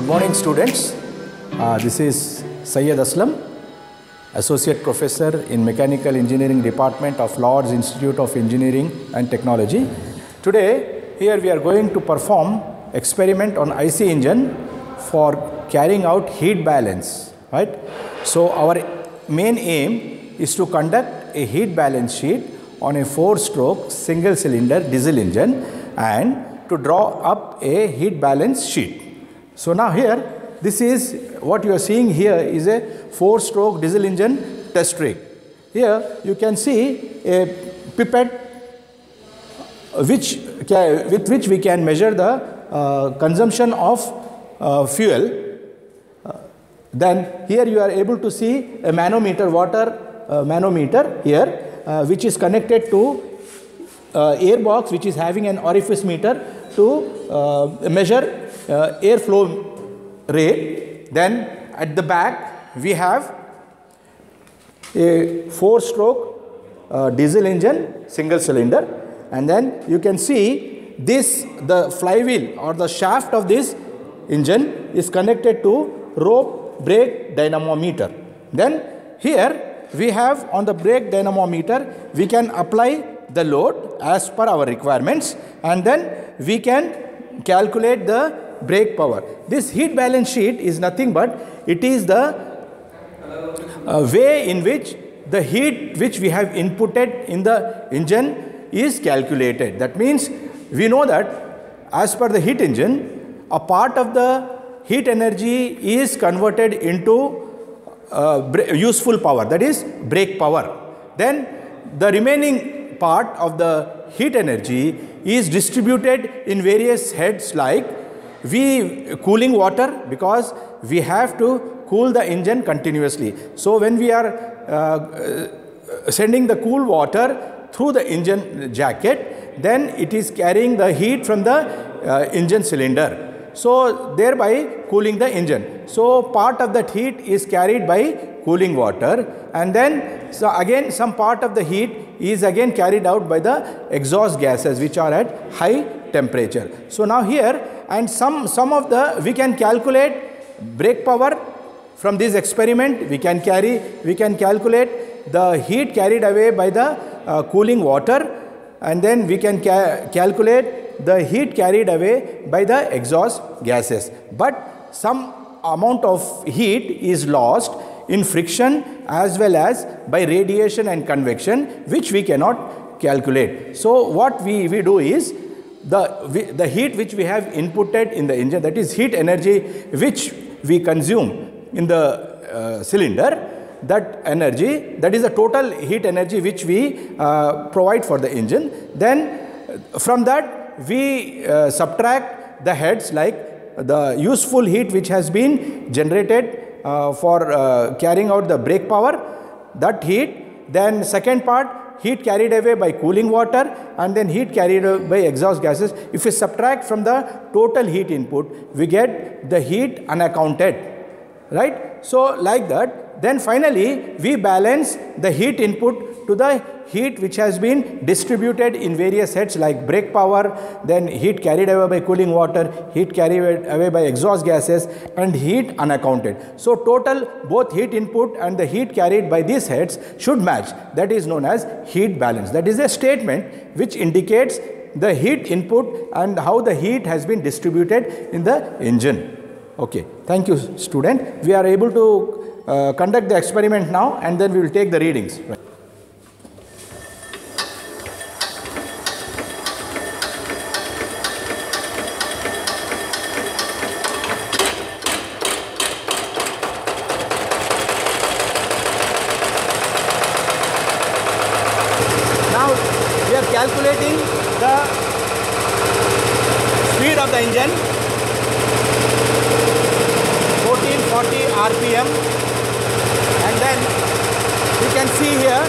Good morning, students. This is Syed Aslam, Associate Professor in Mechanical Engineering Department of Lord's Institute of Engineering and Technology. Today, here we are going to perform experiment on IC engine for carrying out heat balance, right? So, our main aim is to conduct a heat balance sheet on a 4-stroke single cylinder diesel engine and to draw up a heat balance sheet. So, now here this is what you are seeing here is a 4-stroke diesel engine test rig. Here you can see a pipette with which we can measure the consumption of fuel. Then here you are able to see a manometer, water manometer here, which is connected to air box, which is having an orifice meter to measure airflow rate. Then at the back we have a 4-stroke diesel engine single cylinder, and then you can see the flywheel or the shaft of this engine is connected to rope brake dynamometer. Then here we have on the brake dynamometer we can apply the load as per our requirements, and then we can calculate the brake power. This heat balance sheet is nothing but it is the way in which the heat which we have inputted in the engine is calculated. That means we know that as per the heat engine, a part of the heat energy is converted into useful power, that is brake power. Then the remaining part of the heat energy is distributed in various heads, like cooling water, because we have to cool the engine continuously. So when we are sending the cool water through the engine jacket, then it is carrying the heat from the engine cylinder, so thereby cooling the engine. So part of that heat is carried by cooling water, and then so again some part of the heat is again carried out by the exhaust gases which are at high temperature. So now here, and some of the we can calculate brake power from this experiment. We can calculate the heat carried away by the cooling water, and then we can calculate the heat carried away by the exhaust gases. But some amount of heat is lost in friction as well as by radiation and convection, which we cannot calculate. So what we do is the heat which we have inputted in the engine, that is heat energy which we consume in the cylinder, that energy, that is the total heat energy which we provide for the engine. Then from that we subtract the heads, like the useful heat which has been generated for carrying out the brake power, that heat. Then second part, heat carried away by cooling water, and then heat carried away by exhaust gases. If we subtract from the total heat input, we get the heat unaccounted, right? So like that, then finally we balance the heat input to the heat which has been distributed in various heads, like brake power, then heat carried away by cooling water, heat carried away by exhaust gases, and heat unaccounted. So total both heat input and the heat carried by these heads should match. That is known as heat balance. That is a statement which indicates the heat input and how the heat has been distributed in the engine. Okay, thank you, student. We are able to conduct the experiment now, and then we will take the readings. Now we are calculating the speed of the engine, 1440 RPM, and then you can see here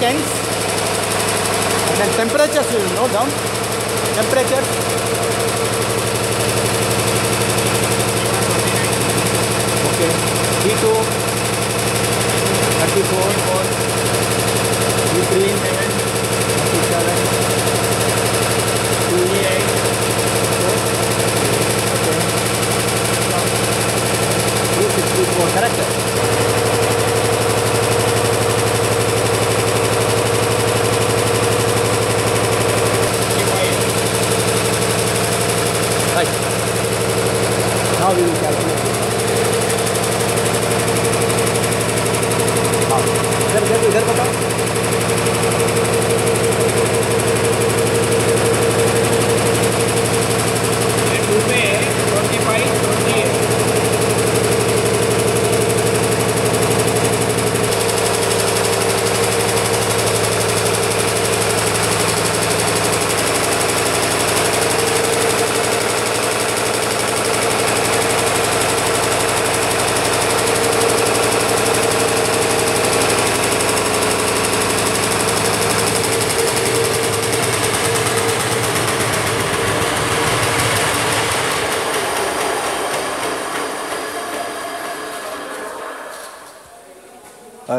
seconds. And then temperatures we will note down. Temperature. Okay. T2, 34, T3, 37, 28. Okay. 264, correct? Right. Now we will calculate. इधर बताओ.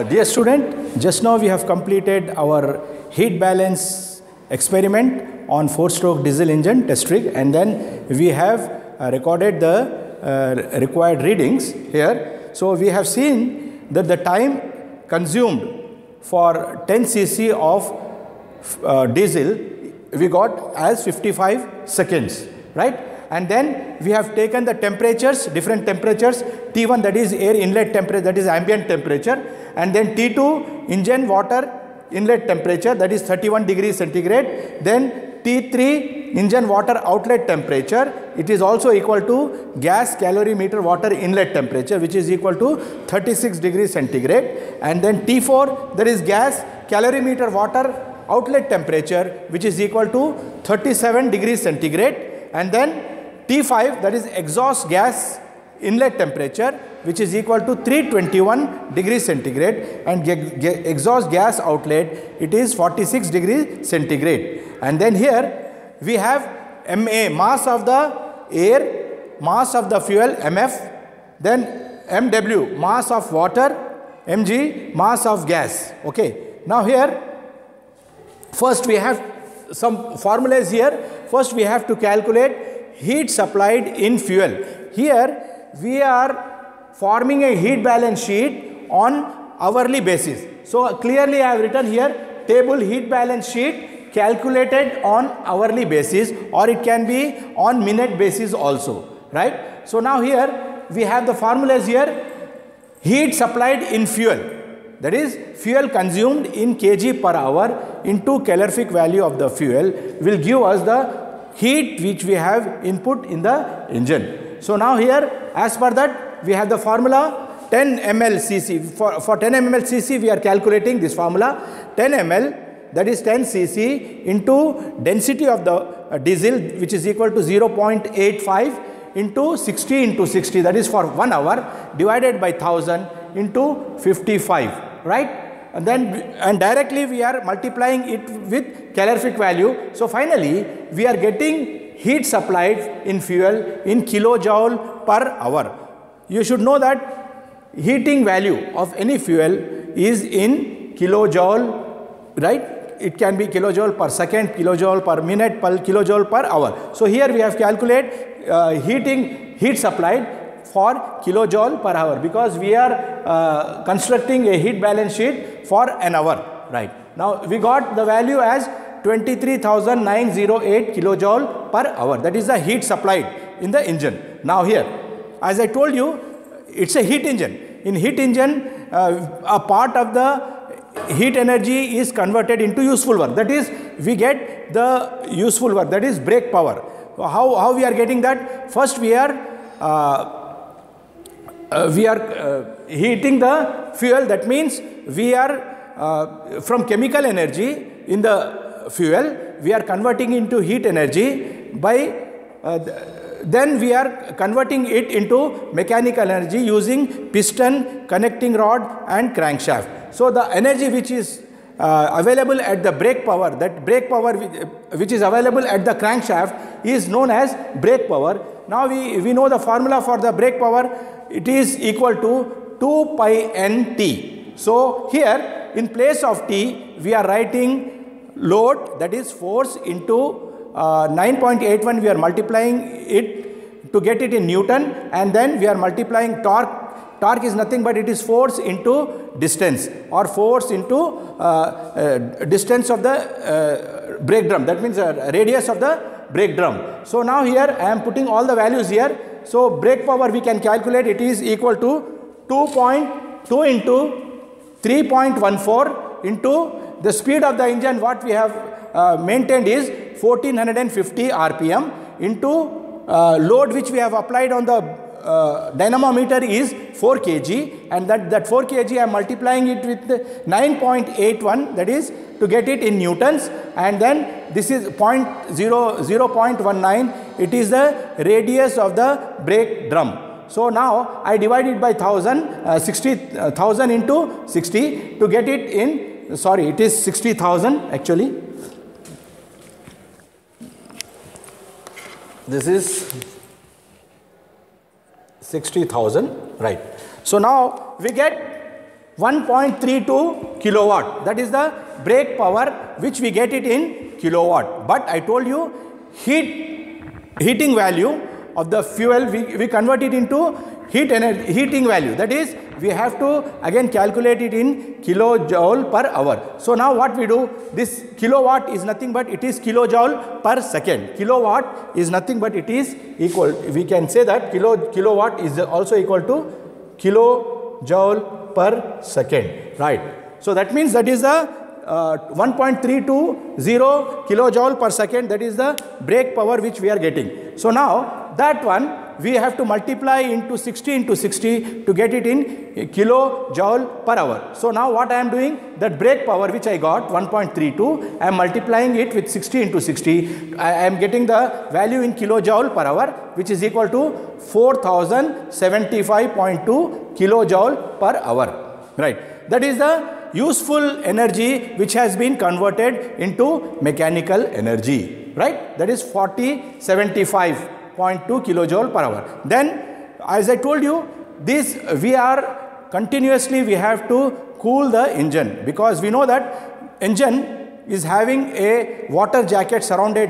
Dear student, just now we have completed our heat balance experiment on 4-stroke diesel engine test rig, and then we have recorded the required readings here. So we have seen that the time consumed for 10 cc of diesel we got as 55 seconds, right? And then we have taken the temperatures, different temperatures. T1, that is air inlet temperature, that is ambient temperature, and then T2, engine water inlet temperature, that is 31 degrees centigrade. Then T3, engine water outlet temperature, it is also equal to gas calorimeter water inlet temperature, which is equal to 36 degrees centigrade. And then T4, there is gas calorimeter water outlet temperature, which is equal to 37 degrees centigrade. And then T5, that is exhaust gas inlet temperature, which is equal to 321 degrees centigrade, and exhaust gas outlet, it is 46 degrees centigrade. And then here we have MA, mass of the air, mass of the fuel, MF, then MW, mass of water, mg, mass of gas. Okay. Now here, first we have some formulas here. First we have to calculate heat supplied in fuel. Here we are forming a heat balance sheet on hourly basis. So clearly I have written here table heat balance sheet calculated on hourly basis, or it can be on minute basis also, right? So now here we have the formulas here. Heat supplied in fuel, that is fuel consumed in kg per hour into calorific value of the fuel, will give us the heat which we have input in the engine. So now here, as per that, we have the formula 10 ml cc. For 10 ml cc, we are calculating this formula 10 ml, that is 10 cc into density of the diesel, which is equal to 0.85 into 60 into 60, that is for 1 hour, divided by 1000 into 55, right? And then directly we are multiplying it with calorific value. So finally we are getting heat supplied in fuel in kilojoule per hour. You should know that heating value of any fuel is in kilojoule, right? It can be kilojoule per second, kilojoule per minute, per kilojoule per hour. So here we have calculated heat supplied for kilojoule per hour, because we are constructing a heat balance sheet for an hour, right? Now we got the value as 23,908 kilojoule per hour. That is the heat supplied in the engine. Now here, as I told you, it's a heat engine. In heat engine, a part of the heat energy is converted into useful work. That is, we get the useful work, that is brake power. How we are getting that? First we are heating the fuel. That means we are from chemical energy in the fuel, we are converting into heat energy by then we are converting it into mechanical energy using piston, connecting rod and crankshaft. So the energy which is available at the brake power, that brake power which is available at the crankshaft is known as brake power. Now we know the formula for the brake power. It is equal to 2 pi n T. So here in place of T we are writing load, that is force, into 9.81 we are multiplying it to get it in Newton, and then we are multiplying torque. Torque is nothing but it is force into distance, or force into distance of the brake drum, that means radius of the brake drum. So now here I am putting all the values here. So brake power we can calculate, it is equal to 2.2 into 3.14 into the speed of the engine what we have maintained is 1450 rpm into load which we have applied on the dynamometer is 4 kg, and that 4 kg I am multiplying it with 9.81, that is to get it in newtons, and then this is 0.19, it is the radius of the brake drum. So now I divide it by 1000 into 60 to get it in, sorry, it is 60,000 actually. This is 60,000, right. So now we get 1.32 kilowatt, that is the brake power which we get it in kilowatt. But I told you heating value of the fuel we convert it into heating value, that is we have to again calculate it in kilojoule per hour. So now what we do, this kilowatt is nothing but it is kilojoule per second. Kilowatt is nothing but it is equal, we can say that kilowatt is also equal to kilojoule per second, right. So that means that is the 1.320 kilojoule per second, that is the brake power which we are getting. So now that one we have to multiply into 60 into 60 to get it in kilojoule per hour. So now what I am doing, that brake power which I got 1.32, I am multiplying it with 60 into 60, I am getting the value in kilojoule per hour which is equal to 4075.2 kilojoule per hour, right. That is the useful energy which has been converted into mechanical energy, right. That is 4075.2 kilojoule per hour. Then as I told you, this we are continuously we have to cool the engine, because we know that engine is having a water jacket surrounded,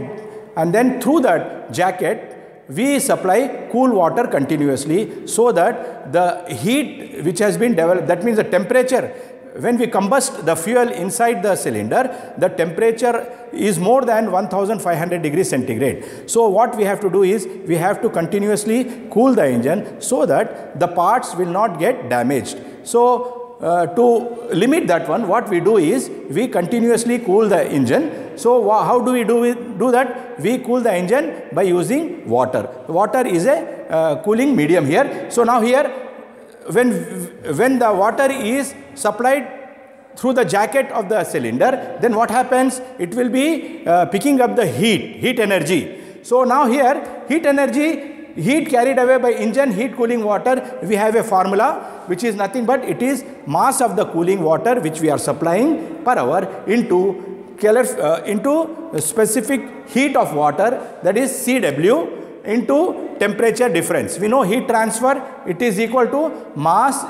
and then through that jacket we supply cool water continuously, so that the heat which has been developed, that means the temperature, when we combust the fuel inside the cylinder, the temperature is more than 1500 degrees centigrade. So what we have to do is we have to continuously cool the engine so that the parts will not get damaged. So to limit that one, what we do is we continuously cool the engine. So how do we do that? We cool the engine by using water. Water is a cooling medium here. So now here when the water is supplied through the jacket of the cylinder, then what happens? It will be picking up the heat energy. So now here heat carried away by engine heat cooling water, we have a formula which is nothing but it is mass of the cooling water which we are supplying per hour into specific heat of water, that is CW, into temperature difference. We know heat transfer, it is equal to mass,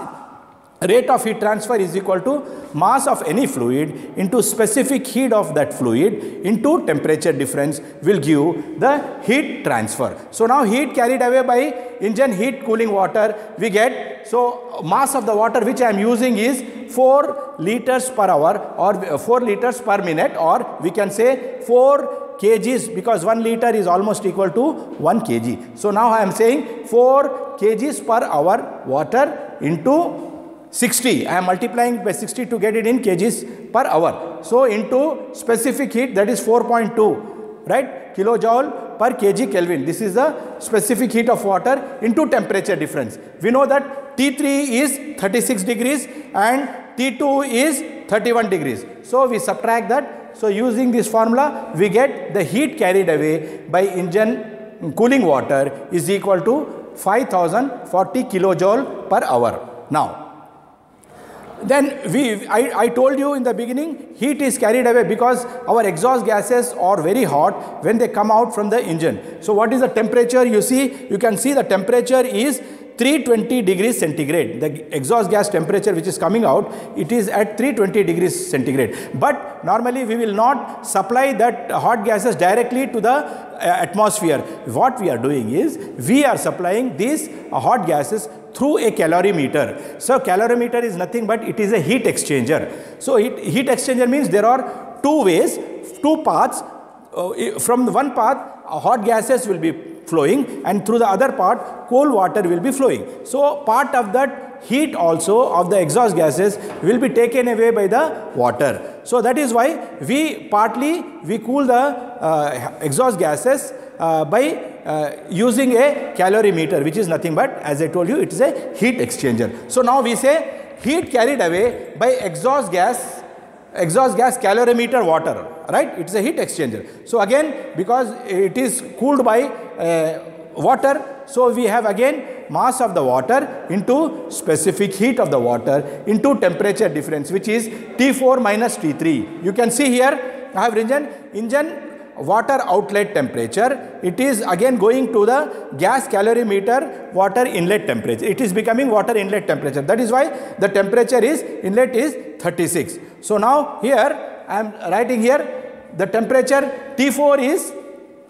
rate of heat transfer is equal to mass of any fluid into specific heat of that fluid into temperature difference will give the heat transfer. So now heat carried away by engine heat cooling water we get, so mass of the water which I am using is 4 liters per hour, or 4 liters per minute, or we can say 4 kgs, because 1 liter is almost equal to 1 kg. So now I am saying 4 kgs per hour water into 60. I am multiplying by 60 to get it in kgs per hour. So into specific heat, that is 4.2, right, kilojoule per kg Kelvin. This is the specific heat of water into temperature difference. We know that T3 is 36 degrees and T2 is 31 degrees. So we subtract that. So using this formula, we get the heat carried away by engine cooling water is equal to 5040 kilojoule per hour. Now, then I told you in the beginning, heat is carried away because our exhaust gases are very hot when they come out from the engine. So what is the temperature? You can see the temperature is 320 degrees centigrade. The exhaust gas temperature which is coming out, it is at 320 degrees centigrade. But normally we will not supply that hot gases directly to the atmosphere. What we are doing is, we are supplying these hot gases through a calorimeter. So calorimeter is nothing but it is a heat exchanger. So heat exchanger means there are two ways, two paths. From one path, hot gases will be flowing, and through the other part, cold water will be flowing. So part of that heat also of the exhaust gases will be taken away by the water. So that is why we cool the exhaust gases by using a calorimeter, which is nothing but, as I told you, it is a heat exchanger. So now we say heat carried away by exhaust gas calorimeter water, right? It is a heat exchanger. So again, because it is cooled by water, so we have again mass of the water into specific heat of the water into temperature difference, which is T4 minus T3. You can see here I have written engine water outlet temperature. It is again going to the gas calorimeter water inlet temperature. It is becoming water inlet temperature. That is why the temperature is inlet is 36. So now here I am writing here the temperature T4 is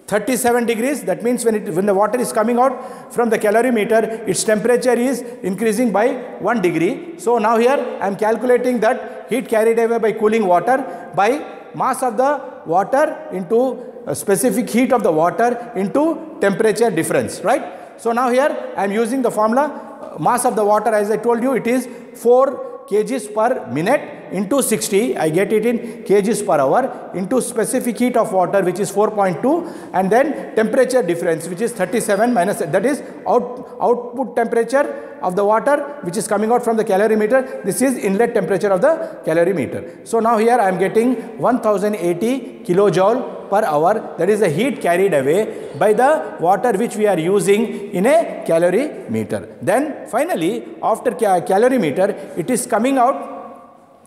37 degrees. That means when the water is coming out from the calorimeter, its temperature is increasing by 1 degree. So now here I am calculating that heat carried away by cooling water by mass of the water into specific heat of the water into temperature difference, right? So now here I am using the formula, mass of the water, as I told you, it is 4 kgs per minute into 60, I get it in kgs per hour, into specific heat of water, which is 4.2, and then temperature difference, which is 37 minus, that is output temperature of the water which is coming out from the calorimeter. This is inlet temperature of the calorimeter. So now here I am getting 1080 kilojoule per hour. That is the heat carried away by the water which we are using in a calorimeter. Then finally, after calorimeter, it is coming out,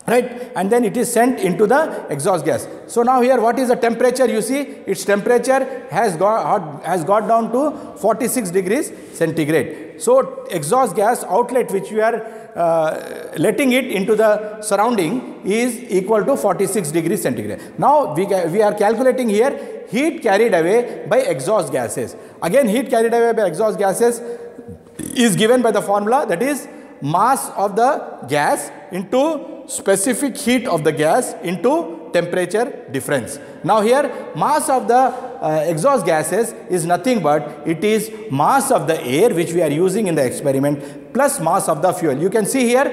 right, and then it is sent into the exhaust gas. So now here what is the temperature? You see its temperature has got down to 46 degrees centigrade. So exhaust gas outlet which we are letting it into the surrounding is equal to 46 degrees centigrade. Now we are calculating here heat carried away by exhaust gases. Again, heat carried away by exhaust gases is given by the formula, that is mass of the gas into specific heat of the gas into temperature difference. Now here mass of the exhaust gases is nothing but it is mass of the air which we are using in the experiment plus mass of the fuel. You can see here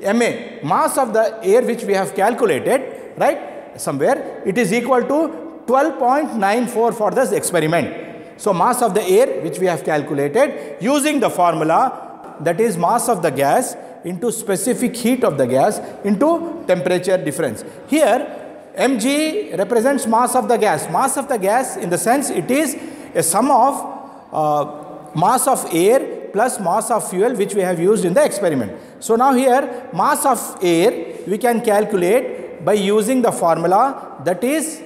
MA, mass of the air which we have calculated, right, somewhere, it is equal to 12.94 for this experiment. So mass of the air which we have calculated using the formula, that is mass of the gas into specific heat of the gas into temperature difference. Here mg represents mass of the gas. Mass of the gas in the sense it is a sum of mass of air plus mass of fuel which we have used in the experiment. So now here mass of air we can calculate by using the formula, that is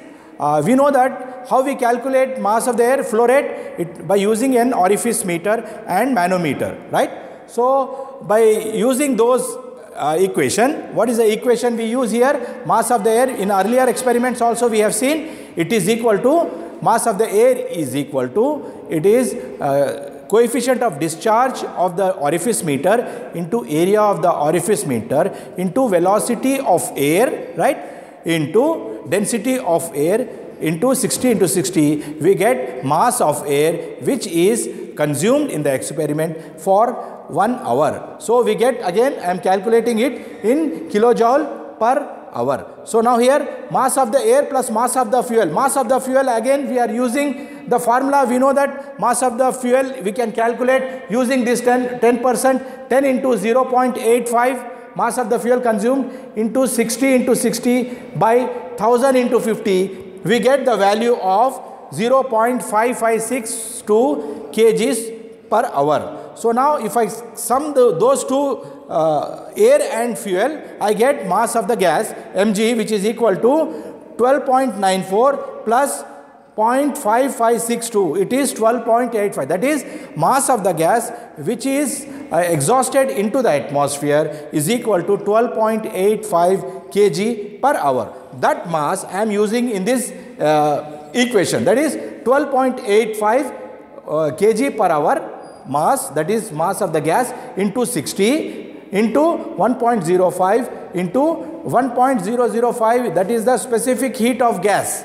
we know that how we calculate mass of the air, flow rate, by using an orifice meter and manometer, right? So by using those equation, what is the equation we use here? Mass of the air, in earlier experiments also we have seen, it is equal to, mass of the air is equal to, it is coefficient of discharge of the orifice meter into area of the orifice meter into velocity of air, right, into density of air into 60 into 60, we get mass of air which is consumed in the experiment for 1 hour. So we get, again I am calculating it in kilojoule per hour. So now here mass of the air plus mass of the fuel. Mass of the fuel, again we are using the formula. We know that mass of the fuel we can calculate using this 10%, 10 into 0.85 mass of the fuel consumed into 60 into 60 by 1000 into 50. We get the value of 0.556 kgs per hour. So now if I sum those two air and fuel, I get mass of the gas mg, which is equal to 12.94 plus 0.5562. It is 12.85. That is mass of the gas which is exhausted into the atmosphere is equal to 12.85 kg per hour. That mass I am using in this equation, that is 12.85 kg per hour mass, that is mass of the gas, into 60 into 1.05 into 1.005, that is the specific heat of gas,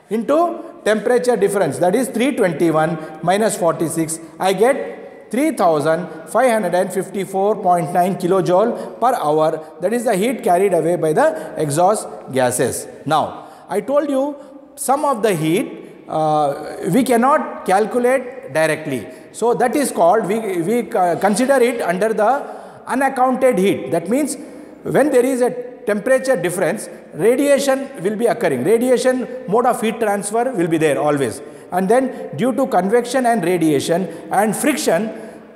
into temperature difference, that is 321 minus 46, I get 3554.9 kilojoule per hour. That is the heat carried away by the exhaust gases. Now, I told you some of the heat we cannot calculate directly. So that is called, we consider it under the unaccounted heat. That means when there is a temperature difference, radiation will be occurring. Radiation mode of heat transfer will be there always. And then due to convection and radiation and friction,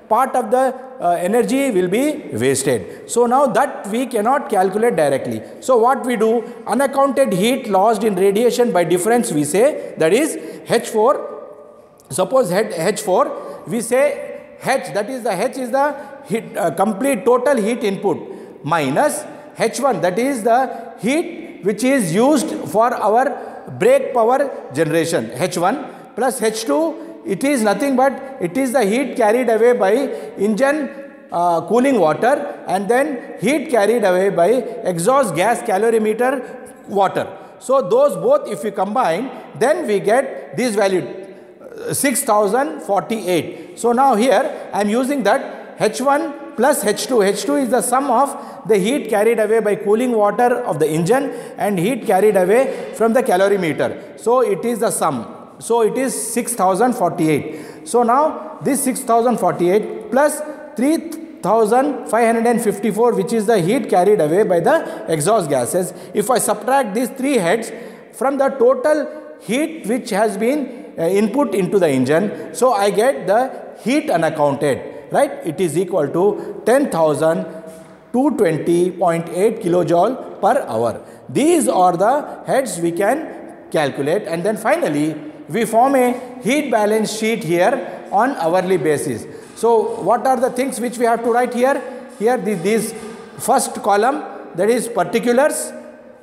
part of the energy will be wasted. So now that we cannot calculate directly. So what we do, unaccounted heat lost in radiation by difference, we say, that is H4. Suppose H4, we say H, that is the H is the heat, complete total heat input, minus H1, that is the heat which is used for our brake power generation, H1, plus H2, it is nothing but it is the heat carried away by engine cooling water, and then heat carried away by exhaust gas calorimeter water. So those both if we combine, then we get this value 6048. So now here I am using that H1 plus H2. H2 is the sum of the heat carried away by cooling water of the engine and heat carried away from the calorimeter. So it is the sum. So it is 6048. So now this 6048 plus 3554, which is the heat carried away by the exhaust gases. If I subtract these three heads from the total heat which has been input into the engine, so I get the heat unaccounted, right? It is equal to 10,220.8 kilojoule per hour. These are the heads we can calculate, and then finally we form a heat balance sheet here on hourly basis. So what are the things which we have to write here? Here this first column, that is particulars,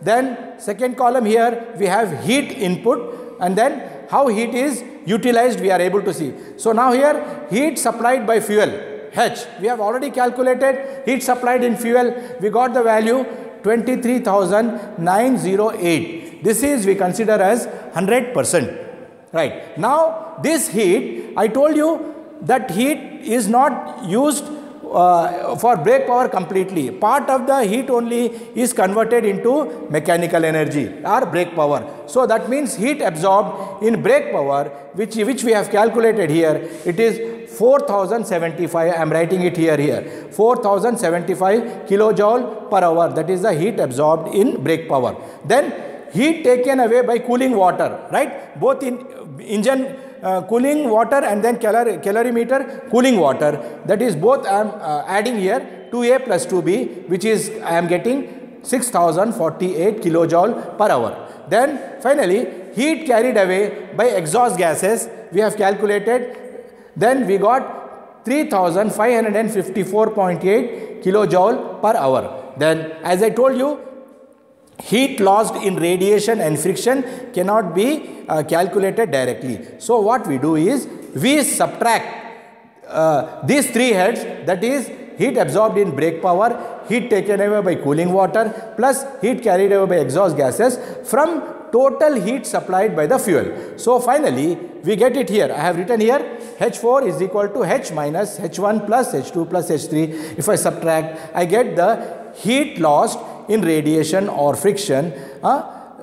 then second column here we have heat input, and then how heat is utilized we are able to see. So now here heat supplied by fuel, H, we have already calculated heat supplied in fuel, we got the value 23,908. This is we consider as 100%. Right. Now this heat, I told you that heat is not used for brake power completely. Part of the heat only is converted into mechanical energy or brake power. So that means heat absorbed in brake power, which we have calculated here, it is 4075, I am writing it here, 4075 kilojoule per hour, that is the heat absorbed in brake power. Then heat taken away by cooling water, right? Both in engine cooling water and then calorimeter cooling water, that is both I am adding here 2A plus 2B, which is I am getting 6048 kilojoule per hour. Then finally heat carried away by exhaust gases we have calculated, then we got 3554.8 kilojoule per hour. Then as I told you, heat lost in radiation and friction cannot be calculated directly. So what we do is we subtract these three heads, that is heat absorbed in brake power, heat taken away by cooling water plus heat carried away by exhaust gases, from total heat supplied by the fuel. So finally we get it here. I have written here H4 is equal to H minus H1 plus H2 plus H3. If I subtract, I get the heat lost in radiation or friction,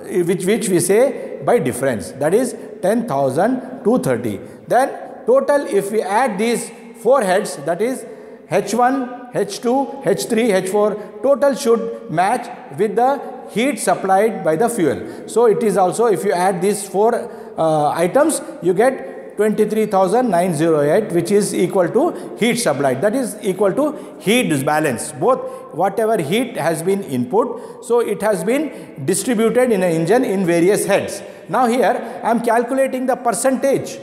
which we say by difference, that is 10,230. Then total, if we add these four heads, that is H1, H2, H3, H4, total should match with the heat supplied by the fuel. So it is also, if you add these four items, you get 23,908, which is equal to heat supplied. That is equal to heat balance. Both whatever heat has been input, so it has been distributed in an engine in various heads. Now here I am calculating the percentage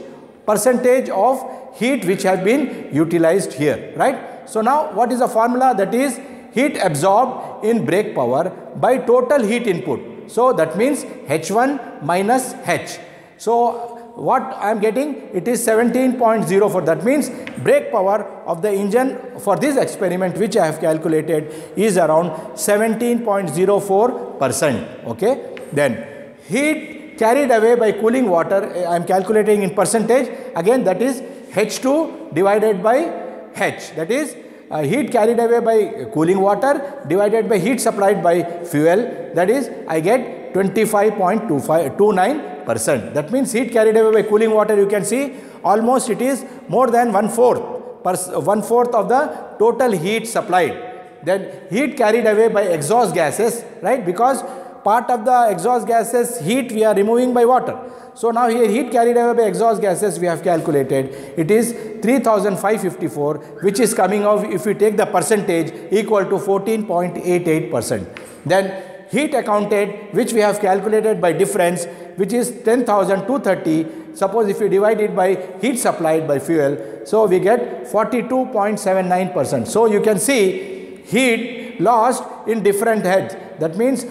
of heat which have been utilized here, right? So now what is the formula? That is heat absorbed in brake power by total heat input. So that means H1 minus H. So what I am getting, it is 17.04. That means brake power of the engine for this experiment which I have calculated is around 17.04%. Okay. Then heat carried away by cooling water, I am calculating in percentage. Again, that is H2 divided by H. That is heat carried away by cooling water divided by heat supplied by fuel. That is, I get 25.29%. That means heat carried away by cooling water, you can see almost it is more than 1/4 of the total heat supplied. Then heat carried away by exhaust gases, right? Because part of the exhaust gases heat we are removing by water. So now here heat carried away by exhaust gases we have calculated. It is 3,554, which is coming out, if we take the percentage, equal to 14.88%. Then heat accounted, which we have calculated by difference, which is 10,230. Suppose if we divide it by heat supplied by fuel, so we get 42.79%. So you can see heat lost in different heads. That means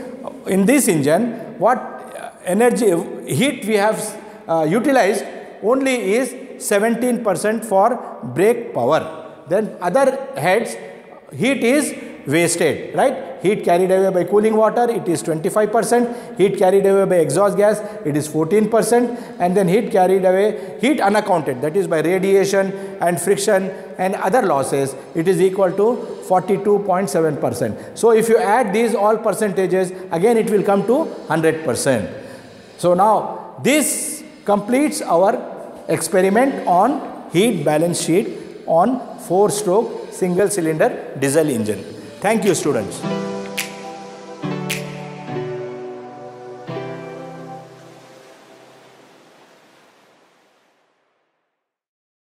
in this engine, what energy heat we have utilized only is 17% for brake power. Then other heads heat is wasted, right? Heat carried away by cooling water, it is 25%. Heat carried away by exhaust gas, it is 14%. And then heat carried away, heat unaccounted, that is by radiation and friction and other losses, it is equal to 42.7%. So if you add these all percentages, again it will come to 100%. So now this completes our experiment on heat balance sheet on 4-stroke single cylinder diesel engine. Thank you, students.